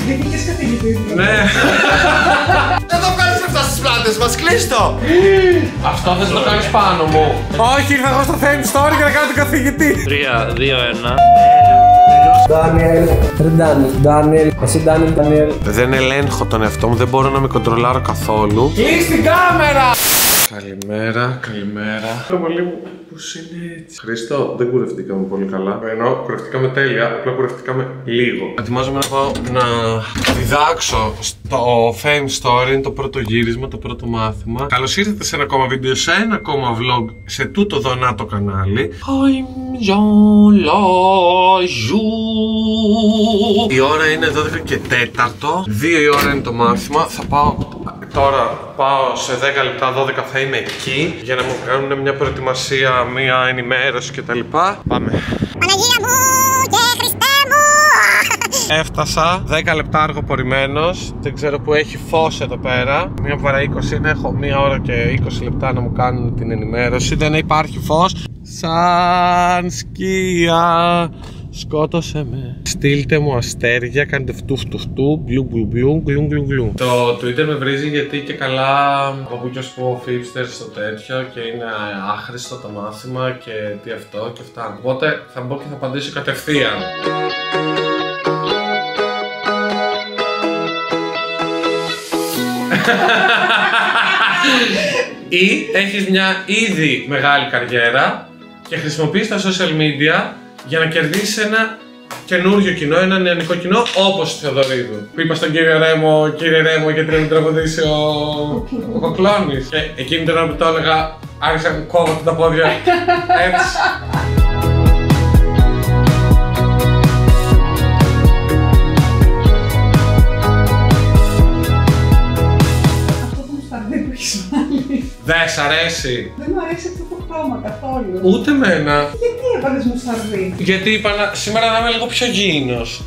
Βγήκες καθηγητής. Ναι. Δεν το βγάλεις αυτά στις πλάτες μας, κλείστο! Αυτό θες να το κάνεις πάνω μου. Όχι, ήρθα εγώ στο Fame Story για να κάνω τον καθηγητή. 3, 2, 1. Ντάνιελ, Ντάνιελ, εσύ Ντάνιελ. Δεν ελέγχω τον εαυτό μου, δεν μπορώ να με κοντρολάρω καθόλου. Κλείς την κάμερα! Καλημέρα, καλημέρα. Το μαλλί μου πώς είναι έτσι. Χριστό, δεν κουρευτήκαμε πολύ καλά. Ενώ κουρευτήκαμε τέλεια, απλά κουρευτήκαμε λίγο. Ετοιμάζομαι να πάω να διδάξω στο Fame Story, το πρώτο γύρισμα, το πρώτο μάθημα. Καλώς ήρθατε σε ένα ακόμα βίντεο, σε ένα ακόμα vlog, σε τούτο εδώ να το κανάλι. Η ώρα είναι 12 και 4. 2 η ώρα είναι το μάθημα. Θα πάω τώρα, πάω σε 10 λεπτά, 12 θα είμαι εκεί για να μου κάνουν μια προετοιμασία, μια ενημέρωση κτλ. Πάμε. Παναγία μου και Χριστέ μου! Έφτασα 10 λεπτά αργοπορημένος. Δεν ξέρω που έχει φως εδώ πέρα. 1 παρά 20 είναι, έχω 1 ώρα και 20 λεπτά να μου κάνουν την ενημέρωση. Δεν υπάρχει φως. Σαν σκία σκότωσε με. Στείλτε μου αστέρια, κάντε φτου φτου φτου, μπλου μπλου μπλου, γλου γλου γλου. Το Twitter με βρίζει γιατί και καλά από πούκιος που fipsters στο τέτοιο και είναι άχρηστο το μάθημα και τι αυτό και αυτά. Οπότε θα μπω και θα απαντήσω κατευθείαν. Ή έχεις μια ήδη μεγάλη καριέρα και χρησιμοποιείς τα social media για να κερδίσεις ένα καινούριο κοινό, ένα νεανικό κοινό όπως Θεοδωρίδου. Που είπα στον κύριο Ρέμο, κύριε Ρέμο, γιατί να μην τραγουδήσει ο Κοκλώνης. Και εκείνη την ώρα που το έλεγα, άρχισα να κόβω τα πόδια έτσι. Αυτό το μουσταρδί που έχεις βάλει. Δεν σ' αρέσει. Δεν μου αρέσει αυτό το χρώμα καθόλου. Ούτε εμένα. Γιατί έβαλες μουσταρδί? Γιατί είπα σήμερα να είμαι λίγο πιο γήινος.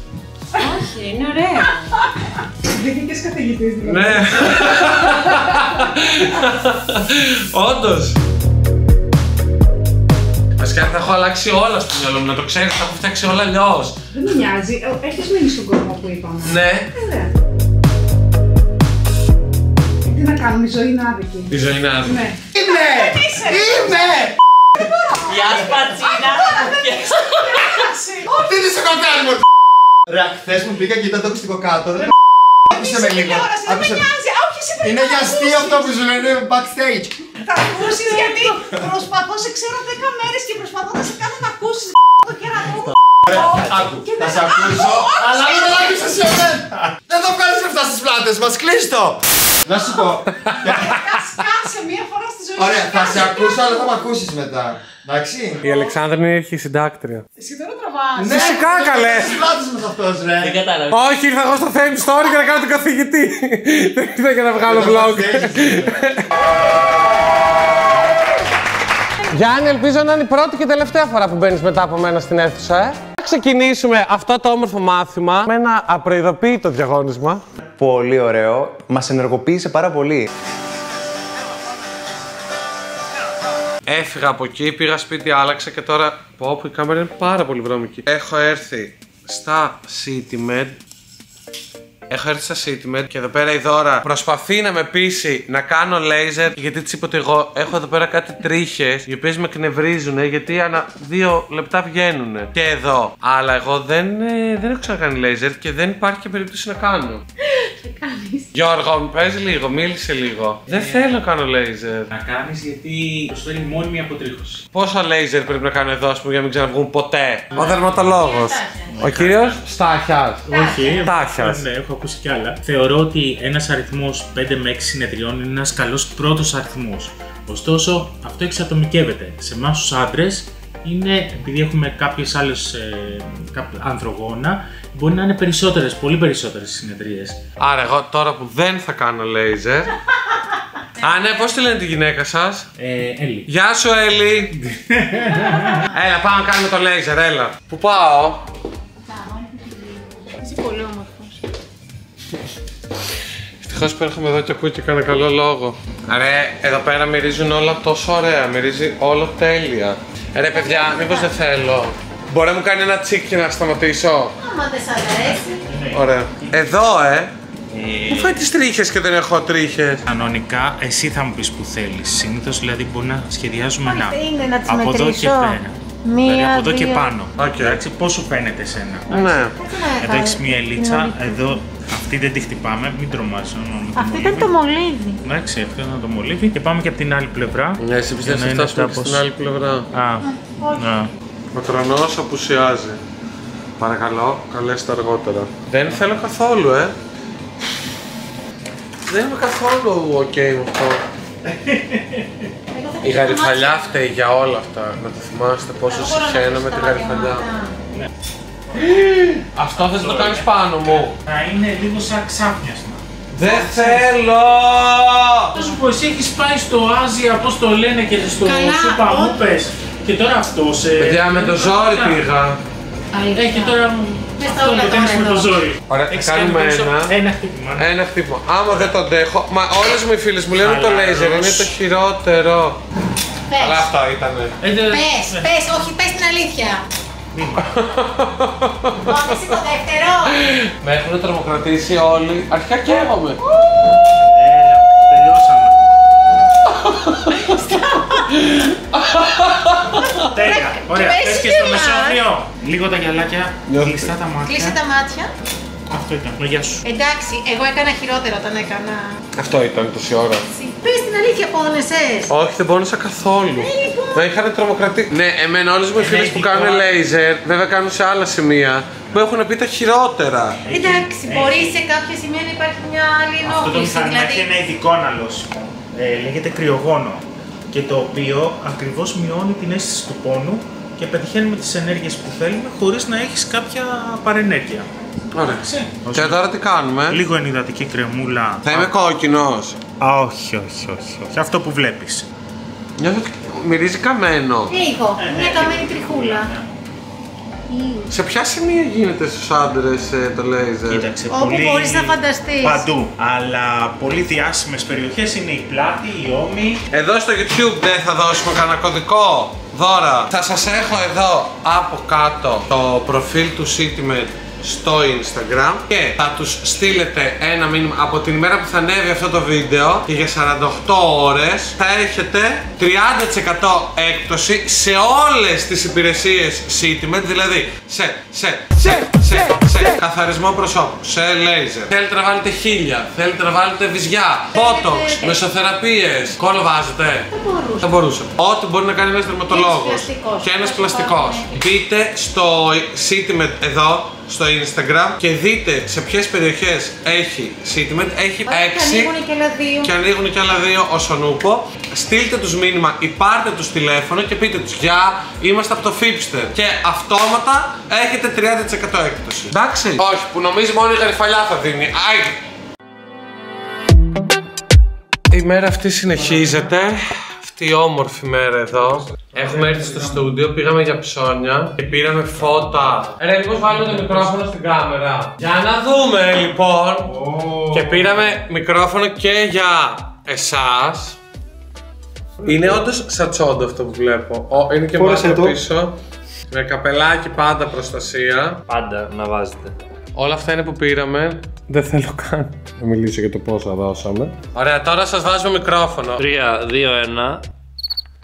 Όχι, είναι ωραίο. Βγήκες καθηγητής δηλαδή. Ναι. Όντως. Βασικά θα έχω αλλάξει όλα στο μυαλό μου, να το ξέρεις, θα έχω φτιάξει όλα αλλιώς. Δεν με νοιάζει, έχεις μείνει στον κόσμο που είπαμε. Ναι. Ωραία. Τι να κάνουμε, η ζωή είναι άδικη. Η ζωή είναι άδικη. Ναι. Είμαι! Είμαι! Γεια σπατσίνα! Τι είσαι κοκκάρι μου! Ρε, χθες μου πήγα και ήταν το ακουστικό κάτω. Άκουσε με λίγο. Είναι για αστείο αυτό που σου λένε backstage. Θα ακούσεις γιατί προσπαθώ, σε ξέρω 10 μέρες και προσπαθώ να σε κάνω να ακούσεις το κερατό. Άκου, θα σε ακούσω, αλλά μην το άκουσες σε εμένα. Δεν το βγάλεις αυτά στις πλάτες μας, κλείστο. Να σου πω. Σκάσε μία φορά στη ζωή σου. Ωραία, θα σε ακούσω, αλλά θα με ακούσεις μετά. Εντάξει. Η Αλεξάνδρα είναι η αρχισυντάκτρια. Εσύ τώρα τραβάς. Φυσικά, καλέ. Στις πλάτες μας αυτός, ρε. Δεν κατάλαβα. Όχι, ήρθα εγώ στο Fame Story για να κάνω τον καθηγητή. Δεν ήρθα για να βγάλω vlog. Γιάννη, ελπίζω να είναι η πρώτη και τελευταία φορά που μπαίνεις μετά από μένα στην αίθουσα, Θα ξεκινήσουμε αυτό το όμορφο μάθημα με ένα απροειδοποίητο διαγώνισμα. Πολύ ωραίο. Μας ενεργοποίησε πάρα πολύ. Έφυγα από εκεί, πήγα σπίτι, άλλαξα και τώρα πω όπου η κάμερα είναι πάρα πολύ βρώμικη. Έχω έρθει στα CityMed. Και εδώ πέρα η Δώρα προσπαθεί να με πείσει να κάνω laser. Γιατί της είπα ότι εγώ έχω εδώ πέρα κάτι τρίχες οι οποίες με εκνευρίζουν γιατί ανά 2 λεπτά βγαίνουν. Και εδώ. Αλλά εγώ δεν έχω ξανακάνει laser και δεν υπάρχει και περίπτωση να κάνω. Τι κάνεις? Γιώργο, πες λίγο, μίλησε λίγο. Δεν θέλω να κάνω laser. Να κάνεις γιατί προσφέρει μόνιμη αποτρίχωση. Πόσα laser πρέπει να κάνω εδώ, ας πούμε, για να μην ξαναβγούν ποτέ? Ο δερματολόγος. Ο κύριος Στάχιας. Όχι, Στάχιας. ναι, έχω ακούσει κι άλλα. Θεωρώ ότι ένας αριθμός 5 με 6 συνεδριών είναι ένας καλός πρώτος αριθμός. Ωστόσο, αυτό εξατομικεύεται. Σε εμάς τους άντρες είναι, επειδή έχουμε κάποιες άλλες ανδρογόνα, μπορεί να είναι περισσότερες, πολύ περισσότερες συνεδρίες. Άρα εγώ τώρα που δεν θα κάνω laser. Α, ναι, πώς τη λένε τη γυναίκα σας? Έλλη. Γεια σου, Έλλη. Έλα, πάμε να κάνουμε το laser, έλα. Πού πάω? Είσαι πολύ όμορφος. Ευτυχώς που έρχομαι εδώ και ακούω και κάνα καλό λόγο. Ρε, εδώ πέρα μυρίζουν όλα τόσο ωραία, μυρίζει όλο τέλεια. Ρε παιδιά, μήπως δεν θέλω? Μπορεί να μου κάνει ένα τσίκι να σταματήσω? Άμα δεν σ' αρέσει. Ωραία. Εδώ, Μου φάει τις τρίχες και δεν έχω τρίχες. Κανονικά, εσύ θα μου πεις που θέλεις. Συνήθως δηλαδή μπορεί να σχεδιάζουμε να τις από εδώ και πέρα. Δηλαδή από εδώ και πάνω. Εντάξει, πώς σου φαίνεται εσένα. Ναι. Εδώ έχεις μία ελίτσα, εδώ αυτή δεν τη χτυπάμε, μην τρομάζεις. Αυτό ήταν το μολύβι. Εντάξει, αυτό ήταν το μολύβι και πάμε και από την άλλη πλευρά. Ναι, εσύ πιστεύεις να φτάσουμε και στην άλλη πλευρά. Ο τρονός απουσιάζει. Παρακαλώ, καλέστε αργότερα. Δεν θέλω καθόλου, Δεν είμαι καθόλου ok με αυτό. Η γαριφαλιά φταίει για όλα αυτά. Να το θυμάστε πόσο συχαίνω με τη γαριφαλιά. Αυτό θες να το κάνεις πάνω μου. Να είναι λίγο σαν ξάπνιασμα. Δεν θέλω! Θα σου πω, εσύ έχεις πάει στο Άζια, πώς το λένε, και στο Σούπα Μούπες. Και τώρα αυτό σε... Παιδιά, με το ζόρι πήγα. Και τώρα αυτό το κάνεις με το ζόρι. Ωραία, κάνουμε ένα χτύπημα. Ένα χτύπημα. Άμα δεν το αντέχω, μα όλες μου οι φίλες μου λένε ότι το λέιζερ είναι το χειρότερο. Αλλά αυτό ήτανε. Πες, όχι, πες την αλήθεια. Όχι, εσύ το δεύτερο. Με έχουν τρομοκρατήσει όλοι. Αρχικά καίγομαι. Τελειώσαμε. Τέλεια. Ωραία, πες και στο μεσόβιο. Λίγο τα γυαλάκια, κλειστά τα μάτια. Κλείσε τα μάτια. Αυτό ήταν, γεια σου. Εντάξει, εγώ έκανα χειρότερο όταν έκανα. Αυτό ήταν τόση ώρα. Πες την αλήθεια, πόνεσες. Όχι, δεν πόνεσα καθόλου. Με είχαν τρομοκρατήσει. Ναι, εμένα όλες μου οι φίλες που κάνουν λέιζερ, βέβαια κάνουν σε άλλα σημεία, μου έχουν πει τα χειρότερα. Εντάξει, μπορεί σε κάποια σημεία να υπάρχει μια άλλη ενόχληση. Αυτό το μηχάνημα έχει ένα ειδικό αναλώσιμο. Λέγεται κρυογόνο. Και το οποίο ακριβώς μειώνει την αίσθηση του πόνου και πετυχαίνουμε τις ενέργειες που θέλουμε χωρίς να έχεις κάποια παρενέργεια. Ωραία. Και τώρα τι κάνουμε? Λίγο ενυδατική κρεμούλα. Θα είμαι κόκκινος. Όχι. Αυτό που βλέπεις. Νιώθω ότι μυρίζει καμένο. Λίγο, μια καμένη τριχούλα. Σε ποια σημεία γίνεται στους άντρες το λέιζερ? Κοίταξε, όπου μπορείς να φανταστείς. Παντού. Αλλά πολύ διάσημες περιοχές είναι η πλάτη, η ώμη. Εδώ στο YouTube δεν θα δώσουμε κανένα κωδικό δώρα. Θα σας έχω εδώ από κάτω το προφίλ του CityMed στο Instagram και θα τους στείλετε ένα μήνυμα από την ημέρα που θα ανέβει αυτό το βίντεο και για 48 ώρες θα έχετε 30% έκπτωση σε όλες τις υπηρεσίες CityMed, δηλαδή σε καθαρισμό προσώπου, σε λέιζερ. Θέλετε να βάλετε χείλια, θέλετε να βάλετε βυζιά, botox, μεσοθεραπείες, κόλλο βάζετε? Θα μπορούσε. Ό,τι μπορεί να κάνει ένας δερματολόγος και ένας πλαστικός. Μπείτε στο CityMed εδώ στο Instagram και δείτε σε ποιες περιοχές έχει CityMed. Έχει 6 και ανοίγουν και άλλα 2 όσον ούπο. Στείλτε τους μήνυμα ή πάρτε τους τηλέφωνο και πείτε τους γεια, είμαστε από το Fipster και αυτόματα έχετε 30% έκπτωση. Εντάξει? Όχι, που νομίζει μόνο η γαριφαλιά θα δίνει. Η μέρα αυτή συνεχίζεται. Αυτή η όμορφη μέρα εδώ. Έχουμε έρθει στο στούντιο, πήγαμε για ψώνια και πήραμε φώτα. Ρε, λοιπόν, βάλουμε το μικρόφωνο στην κάμερα. Για να δούμε, λοιπόν. Και πήραμε μικρόφωνο και για εσάς. Είναι όντως σατσόντο αυτό που βλέπω. Είναι και μάτια πίσω. Με καπελάκι πάντα προστασία. Πάντα να βάζετε. Όλα αυτά είναι που πήραμε. Δεν θέλω καν να μιλήσω για το πόσα δώσαμε. Ωραία, τώρα σας βάζουμε μικρόφωνο. 3, 2, 1.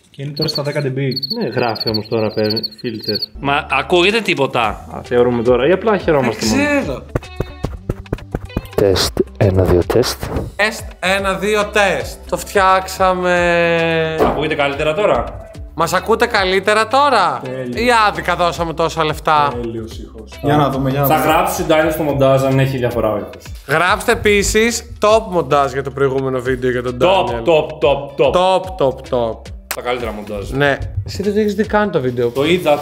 Και είναι τώρα στα 10 dB. Ναι, γράφει όμως τώρα filter. Μα ακούγεται τίποτα? Θεωρούμε τώρα ή απλά χαιρόμαστε μόνο? Ξέρω. Τεστ, 1, 2, τεστ. Τεστ, 1, 2, τεστ. Το φτιάξαμε. Ακούγεται καλύτερα τώρα? Μας ακούτε καλύτερα τώρα? Ή άδικα δώσαμε τόσα λεφτά? Τέλειος ήχος. Για να δούμε, Θα γράψει Ντάνι στο μοντάζ αν έχει διαφορά ο ήχος. Γράψτε επίσης top μοντάζ για το προηγούμενο βίντεο για τον Ντάνιελ. Top. Τα καλύτερα μοντάζ. Ναι. Εσύ δεν το έχεις δει καν το βίντεο. Το είδα,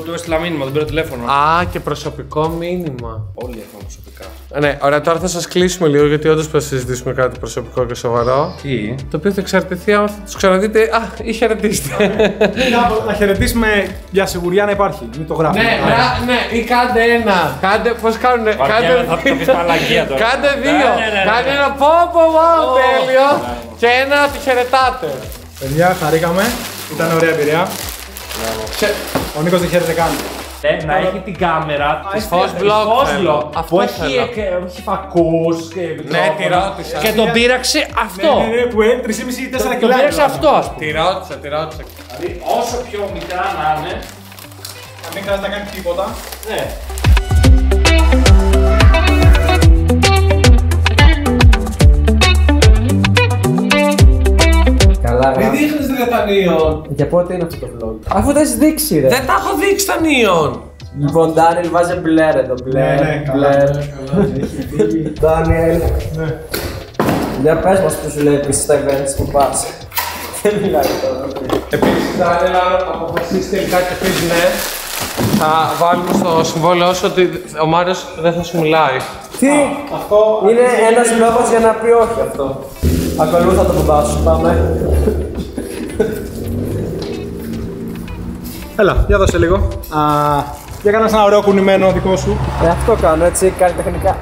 του έστειλα μήνυμα, δεν πήρα τηλέφωνο. Α, και προσωπικό μήνυμα. Όλοι έχουν προσωπικά. Ναι, ωραία, τώρα θα σας κλείσουμε λίγο γιατί όντως πρέπει να συζητήσουμε κάτι προσωπικό και σοβαρό. Τι? Το οποίο θα εξαρτηθεί αν θα τους ξαναδείτε ή χαιρετίστε. Να χαιρετήσουμε για σιγουριά να υπάρχει. Μην το γράφουμε. Ναι, ή κάντε ένα. Πώς κάνουνε? Θα πεις μαλακία τώρα. Κάντε 2. Κάντε ένα πόπο, τέλειο. Και ένα τη χαιρετάτε. Παιδιά, χαρήκαμε. Ήταν ωραία εμπειρία. Ο Νίκος δεν χαίρεται καν. Να έχει την κάμερα Της Φως Vlog θέλω. που Αυτό θέλω. έχει φακούς και Ναι, τη ρώτησα. και τον πήραξε αυτό. Ναι, που είναι 3,5-4 Τον κιλά. πήραξε αυτό, ας πούμε. Τη ρώτησα. Δηλαδή, όσο πιο μικρά να είναι. Να μην χρειάζεται να κάνει τίποτα. Ναι. Καλά, Μην δείχνεις ρε τα νίον. Για πότε είναι αυτό το vlog? Αφού τα έχεις δείξει, ρε. Δεν τα έχω δείξει τα νίον. Λοιπόν, Ντάνιελ βάζει μπλερ εδώ. Μπλερ, μπλερ. Ντάνιελ. Για πες μας που σου λέει επίσης στα events που πας. Δεν μιλάει τώρα. Επίσης, Ντάνιελ, αν αποφασίσει τελικά και πεις ναι, θα βάλουμε στο συμβόλαιό σου ότι ο Μάριος δεν θα σου μιλάει. Τι! Είναι ένας λόγος για να πει όχι αυτό. Ακολούθα το μπαμπά σου, πάμε. Έλα, για δώσε λίγο. Για κάνεις ένα ωραίο κουνημένο δικό σου. Αυτό κάνω, έτσι, καλλιτεχνικά.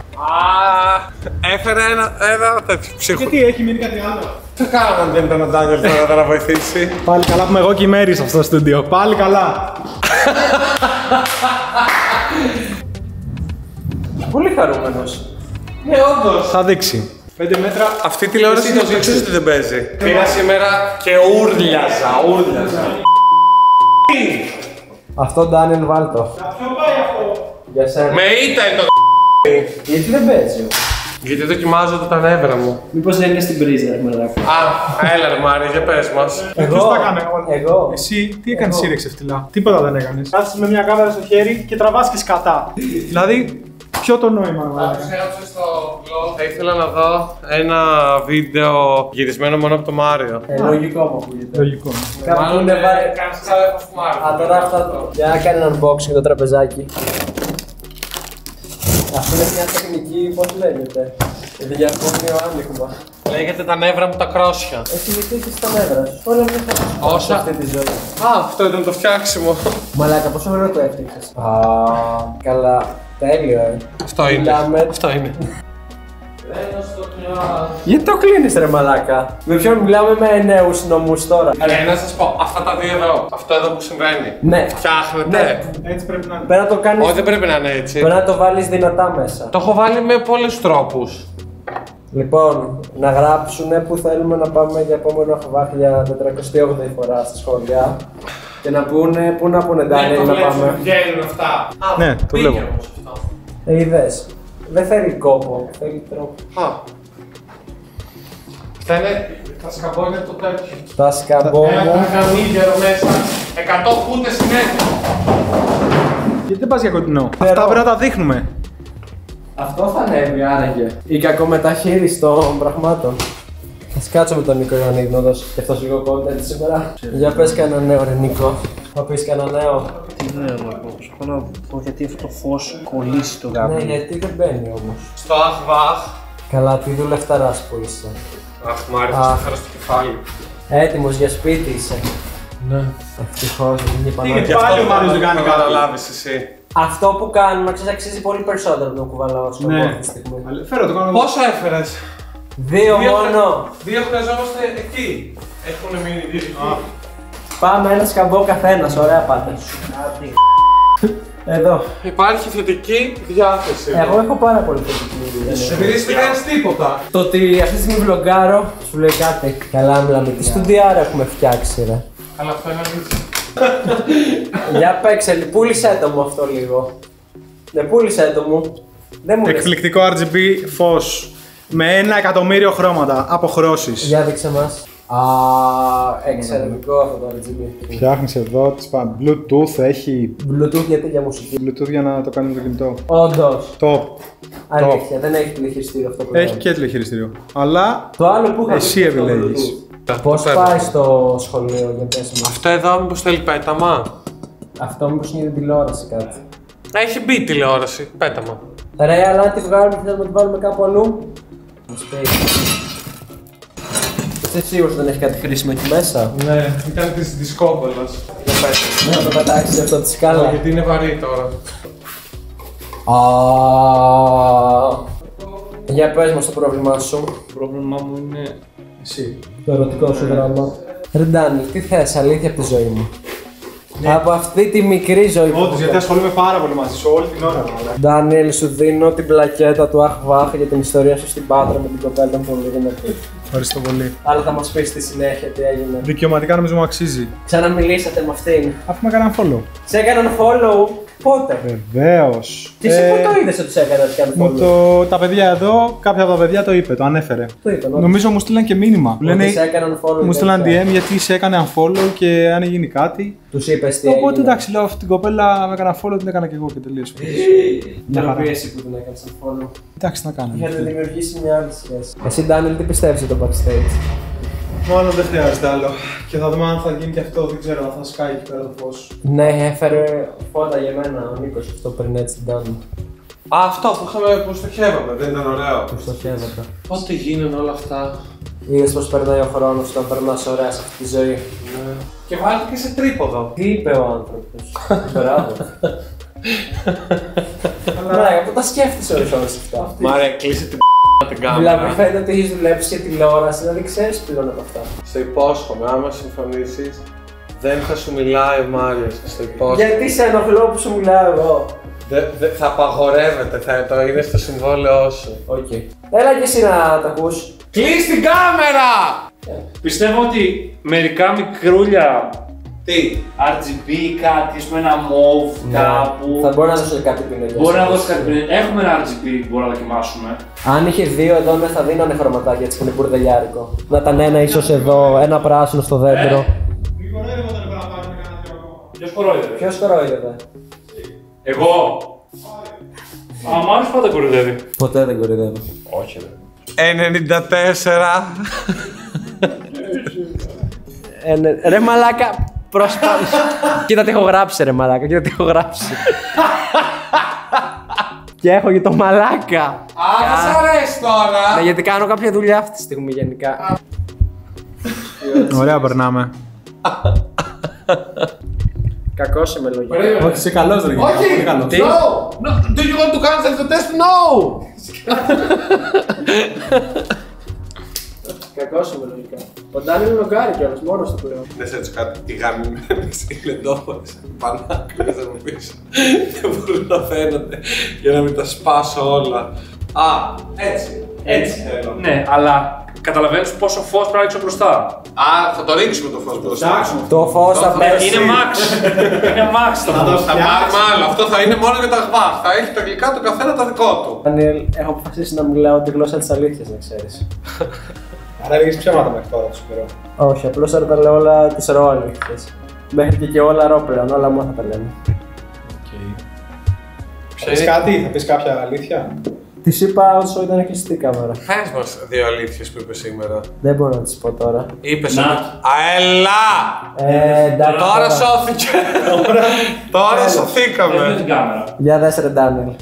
Έφερε ένα τέτοιο ψυχο. Γιατί έχει μείνει κάτι άλλο. Τι κάναμε αν δεν ήταν ο Ντάνιελ τώρα να βοηθήσει. Πάλι καλά που είμαι εγώ και η Μέρη σε αυτό το στούντιο. Πάλι καλά. Πολύ χαρούμενος. Ναι, όντως. Θα δείξει. 5 μέτρα. Αυτή η τηλεόραση το ξέρεις ότι δεν παίζει. Πήγα σήμερα και ούρλιαζα. Αυτό, Ντάνιελ, βάλ' το. Ποιο πάει αυτό? Για σένα. Με ήττα είναι το Γιατί δεν παίζει? γιατί δοκιμάζονται τα νεύρα μου. Μήπως δεν είναι στην πρίζα, ρε μαλάκα. Έλα ρε Μάρη, για πες μας. Ποιος τα έκανε όλα? Εγώ. Εσύ τι έκανες εσύ ρε ξεφτυλά? Τίποτα δεν έκανες. Κάθεσαι με μια κάμερα στο χέρι και τραβάς και σκατά. Δηλαδή, ποιο το νόημα, μαλάκα? Έγραψε στο blog. Θα ήθελα να δω ένα βίντεο γυρισμένο μόνο από το Μάριο. Λογικό μου ακούγεται. Λογικό. Κάπου είναι βάλει. Κάνεις ξάδερφος του Μάριου. Α, τώρα αυτά το. Για να κάνει ένα unboxing το τραπεζάκι. Αυτό είναι μια τεχνική, πώς λέγεται. Διαρκώνιο άνοιγμα. Λέγεται τα νεύρα μου τα κρόσια. Έχει λυθεί στα νεύρα σου. Όλα μια χαρά. Όσα- Αυτή τη ζωή. Αυτό ήταν το φτιάξιμο. Μαλάκα, πόσο ωραίο το έφτιαξες. Καλά. Τέλειο, Αυτό είναι. Μιλάμε. Αυτό είναι. Γιατί το κλείνεις ρε μαλάκα? Με ποιον μιλάμε με νέους νομούς τώρα? Να σας πω, αυτά τα δύο εδώ, αυτό εδώ που συμβαίνει. Ναι. Φτιάχνετε. Έτσι πρέπει να είναι. Πρέπει να το κάνεις. Όχι, δεν πρέπει να είναι έτσι. Πρέπει να το βάλεις δυνατά μέσα. Το έχω βάλει με πολλούς τρόπους. Λοιπόν, να γράψουνε που θέλουμε να πάμε για επόμενο χαβάχ για 408η φορά στα σχόλια. Και να πούνε, πού να πούνε Ντάνιελ να πάμε. βγαίνουν αυτά. Ναι, το πήγε βλέπω. όμως αυτό. Είδες. Δεν θέλει κόπο, θέλει τρόπο. Αυτά είναι, τα σκαμπό είναι το τέτοιο. Τα σκαμπό Ένα μου. γαμίγερο μέσα, 100 κούτες είναι έτοιμο. Γιατί δεν πας για κοντινό? Αυτά πρέπει να τα δείχνουμε. Αυτό θα ανέβει άραγε. Η κακομεταχείριση των πραγμάτων. Θα σκάτσω με τον Νίκο Ιωαννίδη να δώσω και αυτός λίγο content σήμερα. Για πες κανένα νέο ρε Νίκο. Θα πεις κανένα νέο. Τι νέο να πω, σου πω να πω γιατί αυτό το φως κολλήσει το γάμο. Ναι, γιατί δεν μπαίνει όμως. Στο αχβάχ. Καλά, τι δουλευταράς που είσαι. Αχ, Μάρι, θα σου φέρω στο κεφάλι. Έτοιμος για σπίτι είσαι. Ναι. Ευτυχώς, δεν είπα να. Γιατί πάλι ο Μάριος δεν κάνει να κάτι. καταλάβεις εσύ. Αυτό που κάνουμε, ξέρεις, αξίζει πολύ περισσότερο από τον κουβαλάω στο Ναι. αυτή τη στιγμή. Φέρω το κάνω εγώ. Πόσα έφερες? Δύο μόνο. Δύο χρειαζόμαστε εκεί. Έχουν μείνει δύο. Πάμε ένα σκαμπό καθένας, ωραία πάτε. Εδώ. Υπάρχει θετική διάθεση. Εγώ έχω πάρα πολύ θετική. Επειδή εσύ δεν κάνεις τίποτα. Το ότι αυτή τη στιγμή βλογκάρω σου λέει κάτι. Καλά, μιλάμε. Τι στουδιάρα έχουμε φτιάξει, ρε. Αλλά αυτό είναι αλήθεια. Για παίξε, πούλησέ το μου αυτό λίγο. Ναι, πούλησέ το μου. Δεν μου λες. Εκπληκτικό RGB φως. Με 1 εκατομμύριο χρώματα. Αποχρώσεις. Για δείξε μας. Εξαιρετικό αυτό το RGB. Φτιάχνεις εδώ, της Bluetooth, έχει Bluetooth γιατί για μουσική. Bluetooth για να το κάνει με το κινητό. Όντως. Top. Αλήθεια, δεν έχει τηλεχειριστήριο αυτό που Έχει λέω. και τηλεχειριστήριο. Αλλά Το άλλο που είχα εσύ δει στο επιλέγεις. Bluetooth. Πώς πάει στο σχολείο για πες μας. Αυτό εδώ μήπως θέλει πέταμα. Αυτό μήπως είναι την τηλεόραση κάτι. Έχει μπει τηλεόραση. Πέταμα. Ρε, αλλά αν τη βγάλουμε θέλουμε να τη βάλουμε κάπου αλλού. Μας πει. Είσαι σίγουρος ότι δεν έχει κάτι χρήσιμο εκεί μέσα? Ναι, ήταν της δισκόπολας. Για πέταμα. Να το πετάξεις αυτό τη σκάλα. Γιατί είναι βαρύ τώρα. Για πες μας το πρόβλημά σου. Το πρόβλημά μου είναι εσύ. Το ερωτικό σου δράμα. Ρε Ντάνι, τι θες αλήθεια από τη ζωή μου? Από αυτή τη μικρή ζωή που. Όντως, γιατί ασχολούμαι πάρα πολύ μαζί σου όλη την ώρα. Ντάνιελ, σου δίνω την πλακέτα του Αχβάχ για την ιστορία σου στην Πάτρα με την κοπέλα, ήταν πολύ δυνατή. Ευχαριστώ πολύ. Αλλά θα μας πεις στη συνέχεια τι έγινε. Δικαιωματικά νομίζω μου αξίζει. Ξαναμιλήσατε με αυτήν. Αφού με έκαναν follow. Σε έκαναν follow. Πότε? Βεβαίως. Και εσύ πού το είδες ότι σε έκαναν follow? Τα παιδιά εδώ, κάποια από τα παιδιά το είπε, το ανέφερε. Το είπε, νομίζω μου στείλαν και μήνυμα. Ότι σε έκαναν follow. Μου στείλαν DM γιατί σε έκανε unfollow και αν γίνει κάτι. Τους είπες τι Οπότε έγινε. εντάξει, λέω αυτή την κοπέλα με έκανα follow, την έκανα και εγώ και τελείωσε. Τώρα εσύ που την έκανες follow. Εντάξει, να κάνω. Για να δημιουργήσει μια άλλη σχέση. Εσύ, Ντάνιελ, τι πιστεύεις για το backstage? Μάλλον δεν χρειάζεται άλλο. Και θα δούμε αν θα γίνει και αυτό, δεν ξέρω, αν θα σκάει εκεί πέρα το φως. Ναι, έφερε φώτα για μένα ο Νίκος αυτό πριν έτσι την Ντάνιελ. Αυτό που στοχεύαμε, δεν ήταν ωραίο. Που στοχεύατε. Πότε γίνανε όλα αυτά. Είδες πως περνάει ο χρόνος όταν περνάς ωραία σε αυτή τη ζωή. Ναι. Και βάλτε και σε τρίποδο. Τι είπε ο άνθρωπος. Μπράβο. Μαλάκα, πού τα σκέφτεσαι όλες αυτά. Μάρια, κλείσε την την κάμερα. Δηλαδή φαίνεται ότι έχεις δουλέψει για τηλεόραση, δηλαδή ξέρεις πλέον από αυτά. Σε υπόσχομαι, άμα συμφωνήσεις, δεν θα σου μιλάει ο Μάριος. Σε υπόσχομαι. Γιατί σε ενοχλώ που σου μιλάω εγώ. Θα απαγορεύεται, το είναι στο συμβόλαιό σου. Οκ. Έλα και εσύ να τα ακούς. Κλείς την κάμερα! Πιστεύω ότι μερικά μικρούλια. Τι? RGB, κάτι, με ένα mauve κάπου. Θα μπορεί να δώσει κάτι πινελιές. Μπορεί να δώσει κάτι πινελιές. Έχουμε ένα RGB που μπορούμε να δοκιμάσουμε. Αν είχε δύο εδώ, δεν θα δίνανε χρωματάκια έτσι που είναι μπουρδελιάρικο. Να ήταν ένα ίσως εδώ, ένα πράσινο στο δέντρο. Ποιος κορόιδευε? Ποιος κορόιδευε? Εγώ. Α, μ' άρεσε πάντα κοροϊδεύει. Ποτέ δεν κοροϊδεύω. Όχι, ρε. 94. Ρε μαλάκα, προσπάθησε. Κοίτα τι έχω γράψει ρε μαλάκα, κοίτα τι έχω γράψει. Και έχω και το μαλάκα. Α, δεν σ' αρέσει τώρα. Ναι, γιατί κάνω κάποια δουλειά αυτή τη στιγμή γενικά. Ωραία, περνάμε. Κακός είμαι λογικά. Όχι, είσαι καλός ρε. Όχι! Τι? No! Do you want to cancel the test? No! Κακός είμαι λογικά. Ο Ντάνιελ είναι λογκάρι κιόλας, μόνος του πλέον. Δεν σε έτσι κάτι, τι γαμημένες ηλεντόφωνες πανάκλες από πίσω. Δεν μπορούν να φαίνονται για να μην τα σπάσω όλα. Α, έτσι. Έτσι θέλω. Ναι, αλλά καταλαβαίνεις πόσο φως πρέπει να ρίξω μπροστά. Α, θα το ρίξουμε το φως μπροστά. Το φως θα πέσει. Είναι max. Είναι max το φως. Θα πάρουμε άλλο. Αυτό θα είναι μόνο για τα γβάχ. Θα έχει τα γλυκά του καθένα τα δικό του. Ντάνιελ, έχω αποφασίσει να μιλάω τη γλώσσα της αλήθειας, να ξέρεις. Άρα έλεγες ψέματα μέχρι τώρα, το σου Όχι, απλώς τώρα τα λέω όλα τις ρο αλήθειες. Μέχρι και όλα ρο πλέον, όλα μου θα τα λένε. Θα πεις κάτι, θα πεις κάποια αλήθεια. Της είπα όσο ήταν κλειστή η κάμερα. Πες μας δύο αλήθειες που είπες σήμερα. Δεν μπορώ να τις πω τώρα. Είπες ότι... Αελά! Εντάξει. Τώρα σώθηκε! Τώρα σωθήκαμε! την κάμερα. Για δες ρε Ντάνιελ.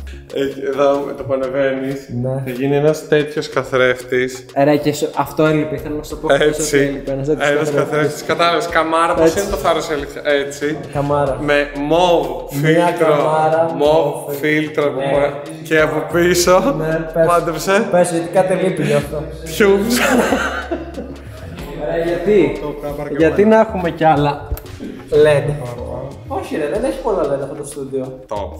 Εδώ το που ανεβαίνεις, Ναι. θα γίνει ένας τέτοιος καθρέφτης. Ρε και αυτό έλειπε, θέλω να σου το πω χθες ότι Έτσι. έλειπε. Ένας τέτοιος Ένας καθρέφτης. Κατάλαβες, καμάρα, πώς είναι το θάρρος αλήθεια. Έτσι. Καμάρα. Με μοβ φίλτρο. καμάρα, Μοβ φίλτρο από Ναι. και από πίσω. Ναι, πες. Μάντεψε. Πες γιατί κάτι λείπει γι' αυτό. Πιούμπς. Ρε γιατί να έχουμε κι άλλα LED. Όχι ρε, δεν έχει πολλά LED αυτό το στούντιο. Top.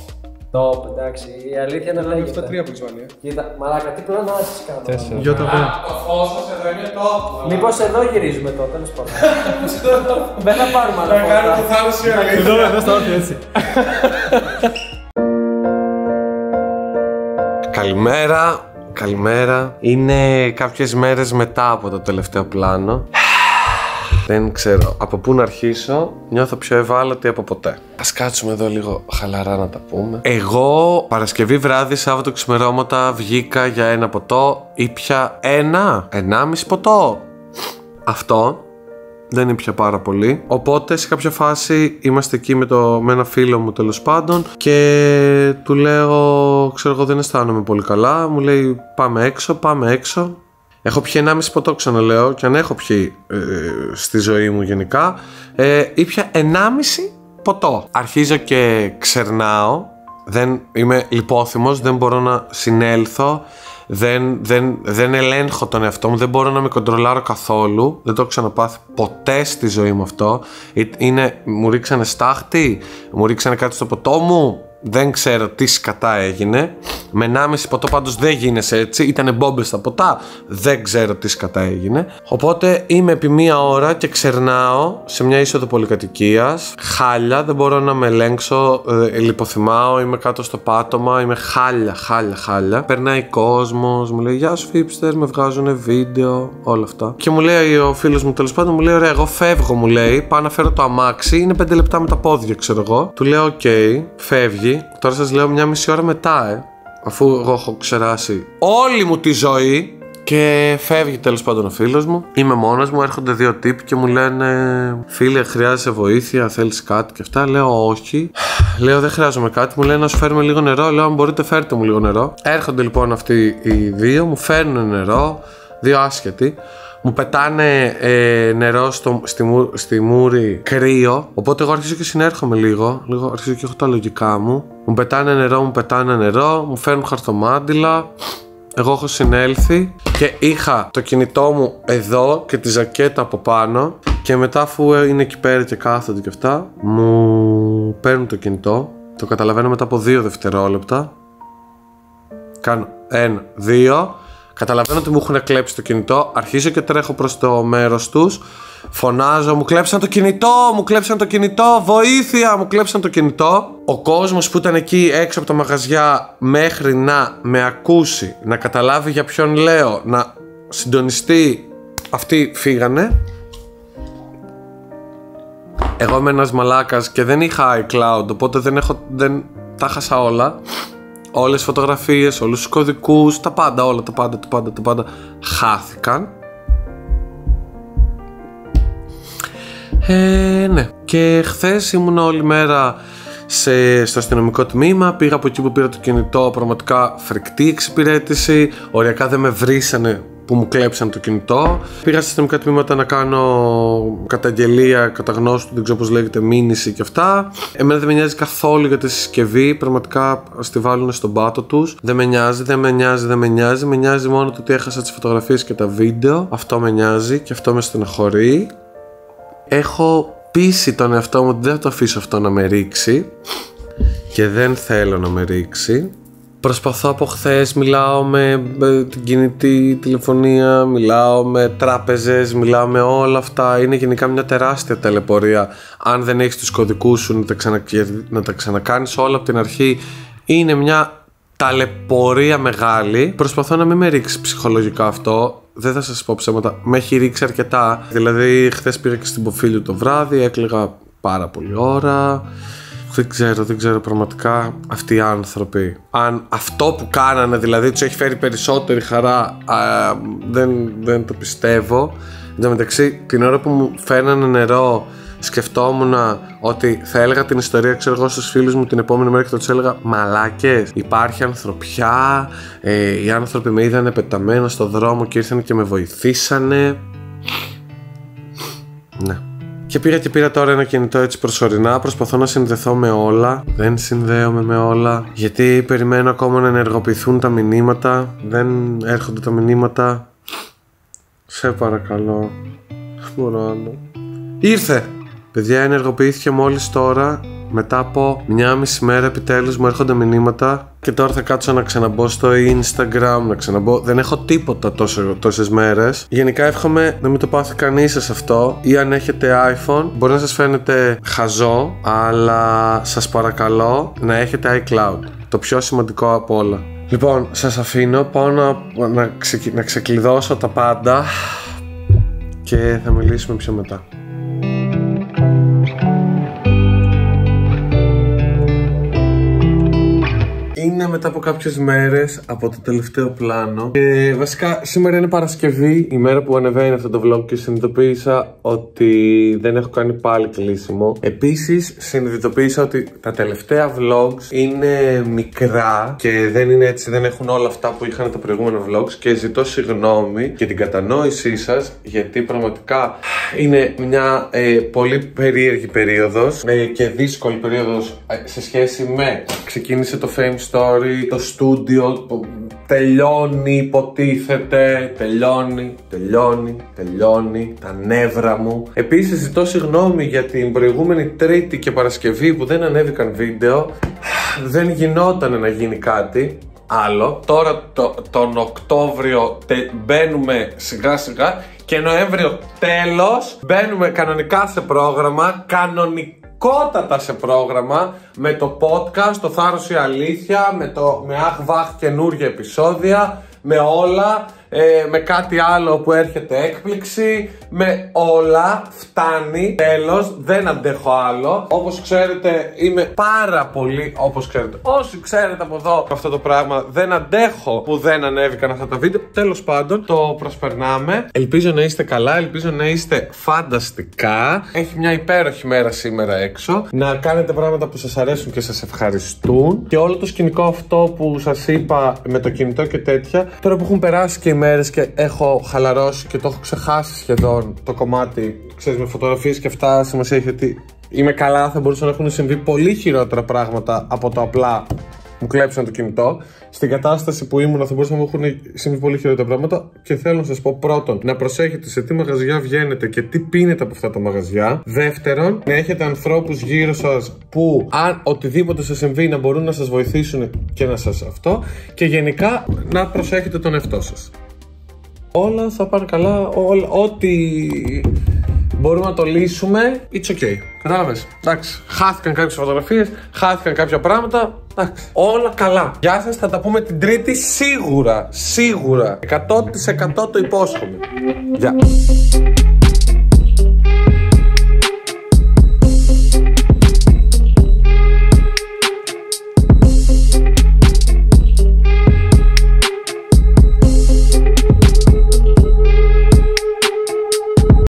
Top, εντάξει, η αλήθεια είναι λέγεται. Αυτά τρία που έχεις βάλει. Κοίτα, μαλάκα, τι πλανάσεις κάνω. Γιώτα βέ. Το φως σας εδώ είναι top. Μήπως εδώ γυρίζουμε τότε, τέλος πάντων. Δεν θα πάρουμε άλλα Να κάνω το φώτα. θάρρος η αλήθεια. Εδώ στα όρθια έτσι. Καλημέρα, καλημέρα. Είναι κάποιες μέρες μετά από το τελευταίο πλάνο. Δεν ξέρω από πού να αρχίσω. Νιώθω πιο ευάλωτη από ποτέ. Ας κάτσουμε εδώ λίγο χαλαρά να τα πούμε. Εγώ Παρασκευή βράδυ, Σάββατο ξημερώματα βγήκα για ένα ποτό. Ήπια 1,5 ποτό. Αυτό δεν ήπια πάρα πολύ. Οπότε σε κάποια φάση είμαστε εκεί με ένα φίλο μου τέλος πάντων και του λέω, ξέρω εγώ δεν αισθάνομαι πολύ καλά. Μου λέει πάμε έξω, πάμε έξω. Έχω πιει 1,5 ποτό ξαναλέω και αν έχω πιει στη ζωή μου γενικά. Ήπια 1,5 ποτό. Αρχίζω και ξερνάω. Δεν είμαι λιπόθυμος, δεν μπορώ να συνέλθω. δεν ελέγχω τον εαυτό μου, δεν μπορώ να με κοντρολάρω καθόλου. Δεν το έχω ξαναπάθει ποτέ στη ζωή μου αυτό. Μου ρίξανε στάχτη, μου ρίξανε κάτι στο ποτό μου. Δεν ξέρω τι σκατά έγινε. Με 1,5 ποτό πάντως δεν γίνεσαι έτσι. Ήτανε μπόμπες στα ποτά. Δεν ξέρω τι σκατά έγινε. Οπότε είμαι επί 1 ώρα και ξερνάω σε μια είσοδο πολυκατοικίας. Χάλια, δεν μπορώ να με ελέγξω. Λιποθυμάω, είμαι κάτω στο πάτωμα. Είμαι χάλια. Περνάει κόσμος, μου λέει γεια σου Φίπστερ, με βγάζουν βίντεο, όλα αυτά. Και μου λέει ο φίλος μου, τέλος πάντων, μου λέει ωραία, εγώ φεύγω, μου λέει. Πάω να φέρω το αμάξι. Είναι 5 λεπτά με τα πόδια, ξέρω εγώ. Του λέω οκ, φεύγει. Τώρα σας λέω 1,5 ώρα μετά, αφού εγώ έχω ξεράσει όλη μου τη ζωή. Και φεύγει τέλος πάντων ο φίλος μου. Είμαι μόνος μου, έρχονται 2 τύποι και μου λένε φίλε, χρειάζεσαι βοήθεια, θέλεις κάτι και αυτά. Λέω όχι. Λέω δεν χρειάζομαι κάτι. Μου λένε να σου φέρουμε λίγο νερό. Λέω αν μπορείτε φέρτε μου λίγο νερό. Έρχονται λοιπόν αυτοί οι 2, μου φέρνουν νερό. 2 άσχετοι. Μου πετάνε νερό στη μούρη, κρύο. Οπότε εγώ αρχίζω και συνέρχομαι λίγο αρχίζω και έχω τα λογικά μου. Μου πετάνε νερό, μου φέρνουν χαρτομάντιλα. Εγώ έχω συνέλθει και είχα το κινητό μου εδώ και τη ζακέτα από πάνω. Και μετά, αφού είναι εκεί πέρα και κάθονται και αυτά, μου παίρνουν το κινητό. Το καταλαβαίνω μετά από 2 δευτερόλεπτα. Κάνω 1, 2. Καταλαβαίνω ότι μου έχουν κλέψει το κινητό. Αρχίζω και τρέχω προς το μέρος τους. Φωνάζω, μου κλέψαν το κινητό, βοήθεια, μου κλέψαν το κινητό. Ο κόσμος που ήταν εκεί έξω από τα μαγαζιά μέχρι να με ακούσει, να καταλάβει για ποιον λέω, να συντονιστεί, αυτοί φύγανε. Εγώ είμαι ένας μαλάκας και δεν είχα iCloud, οπότε τα χάσα όλα. Όλες τις φωτογραφίες, όλους τους κωδικούς, τα πάντα, όλα τα πάντα χάθηκαν. Ναι. Και χθες ήμουν όλη μέρα στο αστυνομικό τμήμα. Πήγα από εκεί που πήρα το κινητό, πραγματικά φρικτή εξυπηρέτηση. Οριακά δεν με βρίσανε που μου κλέψαν το κινητό. Πήγα στα αστυνομικά τμήματα να κάνω καταγγελία, καταγνώστου, δεν ξέρω πώς λέγεται, μήνυση και αυτά. Εμένα δεν με νοιάζει καθόλου για τη συσκευή. Πραγματικά ας τη βάλουν στον πάτο τους. Δεν με νοιάζει. Με νοιάζει μόνο το ότι έχασα τις φωτογραφίες και τα βίντεο. Αυτό με νοιάζει και αυτό με στεναχωρεί. Έχω πείσει τον εαυτό μου ότι δεν θα το αφήσω αυτό να με ρίξει. Και δεν θέλω να με ρίξει. Προσπαθώ από χθες, μιλάω με την κινητή τηλεφωνία, μιλάω με τράπεζες, μιλάω με όλα αυτά. Είναι γενικά μια τεράστια ταλαιπωρία. Αν δεν έχεις τους κωδικούς σου να τα ξανακάνεις όλα από την αρχή, είναι μια ταλαιπωρία μεγάλη. Προσπαθώ να μην με ρίξει ψυχολογικά αυτό. Δεν θα σας πω ψέματα, με έχει ρίξει αρκετά. Δηλαδή χθες πήγα και στην Ποφίλιο το βράδυ, έκλαιγα πάρα πολλή ώρα. Δεν ξέρω πραγματικά αυτοί οι άνθρωποι, αν αυτό που κάνανε δηλαδή τους έχει φέρει περισσότερη χαρά, δεν το πιστεύω. Εν τω μεταξύ, την ώρα που μου φέρνανε νερό, σκεφτόμουν ότι θα έλεγα την ιστορία, ξέρω εγώ, στους φίλους μου την επόμενη μέρα και θα τους έλεγα μαλάκες, υπάρχει ανθρωπιά, οι άνθρωποι με είδανε πεταμένα στο δρόμο και ήρθαν και με βοηθήσανε. Ναι. Και πήρα τώρα ένα κινητό έτσι προσωρινά. Προσπαθώ να συνδεθώ με όλα. Δεν συνδέομαι με όλα. Γιατί περιμένω ακόμα να ενεργοποιηθούν τα μηνύματα. Δεν έρχονται τα μηνύματα. Σε παρακαλώ. Μπορώ άλλο. Ήρθε! Παιδιά, ενεργοποιήθηκε μόλις τώρα. Μετά από 1,5 μέρα επιτέλους μου έρχονται μηνύματα. Και τώρα θα κάτσω να ξαναμπω στο Instagram, να ξαναμπω. Δεν έχω τίποτα τόσες μέρες. Γενικά εύχομαι να μην το πάθει κανείς σε αυτό. Ή αν έχετε iPhone, μπορεί να σας φαίνεται χαζό, αλλά σας παρακαλώ να έχετε iCloud. Το πιο σημαντικό από όλα. Λοιπόν, σας αφήνω. Πάω να ξεκλειδώσω τα πάντα και θα μιλήσουμε πιο μετά. Είναι μετά από κάποιες μέρες από το τελευταίο πλάνο. Και βασικά σήμερα είναι Παρασκευή, η μέρα που ανεβαίνει αυτό το vlog, και συνειδητοποίησα ότι δεν έχω κάνει πάλι κλείσιμο. Επίσης συνειδητοποίησα ότι τα τελευταία vlogs είναι μικρά και δεν είναι έτσι, δεν έχουν όλα αυτά που είχαν τα προηγούμενα vlogs. Και ζητώ συγγνώμη για την κατανόησή σας, γιατί πραγματικά είναι μια πολύ περίεργη περίοδος και δύσκολη περίοδος σε σχέση με ξεκίνησε το Fame Story, το στούντιο, τελειώνει, υποτίθεται. Τελειώνει τα νεύρα μου. Επίσης ζητώ συγγνώμη για την προηγούμενη Τρίτη και Παρασκευή που δεν ανέβηκαν βίντεο. Δεν γινόταν να γίνει κάτι άλλο. Τώρα τον Οκτώβριο μπαίνουμε σιγά σιγά και Νοέμβριο τέλος μπαίνουμε κανονικά σε πρόγραμμα, κανονικότατα σε πρόγραμμα, με το podcast, το Θάρρος η Αλήθεια, με αχ βαχ καινούργια επεισόδια, με όλα, με κάτι άλλο που έρχεται έκπληξη, με όλα, φτάνει, τέλος, δεν αντέχω άλλο. Όπως ξέρετε είμαι πάρα πολύ, όπως ξέρετε, όσοι ξέρετε από εδώ αυτό το πράγμα, δεν αντέχω που δεν ανέβηκαν αυτά τα βίντεο. Τέλος πάντων, το προσπερνάμε. Ελπίζω να είστε καλά, ελπίζω να είστε φανταστικά. Έχει μια υπέροχη μέρα σήμερα έξω. Να κάνετε πράγματα που σας αρέσουν και σας ευχαριστούν. Και όλο το σκηνικό αυτό που σας είπα με το κινητό και τέτοια, τώρα που έχουν περάσει και οι μέρες και έχω χαλαρώσει και το έχω ξεχάσει σχεδόν το κομμάτι, ξέρεις, με φωτογραφίες και αυτά, σημασία έχει ότι είμαι καλά, θα μπορούσαν να έχουν συμβεί πολύ χειρότερα πράγματα από το απλά μου κλέψαν το κινητό. Στην κατάσταση που ήμουν θα μπορούσαν να μου έχουν συμβεί πολύ χειρότερα πράγματα. Και θέλω να σας πω, πρώτον, να προσέχετε σε τι μαγαζιά βγαίνετε και τι πίνετε από αυτά τα μαγαζιά. Δεύτερον, να έχετε ανθρώπους γύρω σας που, αν οτιδήποτε σας συμβεί, να μπορούν να σας βοηθήσουν και να σας αυτό. Και γενικά να προσέχετε τον εαυτό σας. Όλα θα πάνε καλά, ό,τι μπορούμε να το λύσουμε, it's okay. Κατάλαβες? Εντάξει, χάθηκαν κάποιες φωτογραφίες, χάθηκαν κάποια πράγματα. Εντάξει, όλα καλά. Γεια σας, θα τα πούμε την Τρίτη σίγουρα. 100% το υπόσχομαι. Γεια.